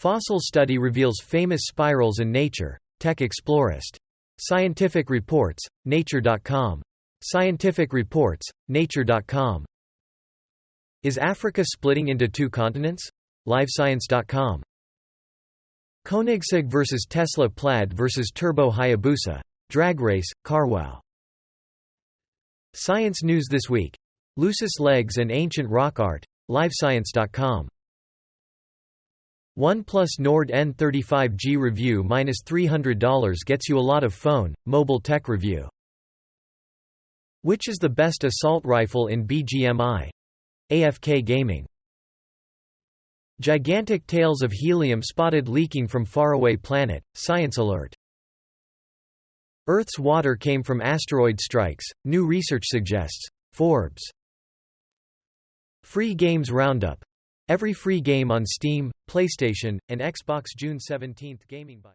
Fossil study reveals famous spirals in Nature. Tech Explorist. Scientific reports, Nature.com. Scientific reports, Nature.com. Is Africa splitting into 2 continents? LiveScience.com. Koenigsegg vs Tesla, Plaid vs Turbo Hayabusa. Drag race, Carwow. Science News this week. Lucis legs and ancient rock art. LiveScience.com. OnePlus Nord N35G review -$300 gets you a lot of phone, mobile tech review. Which is the best assault rifle in BGMI? AFK Gaming. Gigantic tails of helium spotted leaking from faraway planet, Science Alert. Earth's water came from asteroid strikes, new research suggests, Forbes. Free Games Roundup. Every free game on Steam, PlayStation, and Xbox. June 17 Gaming By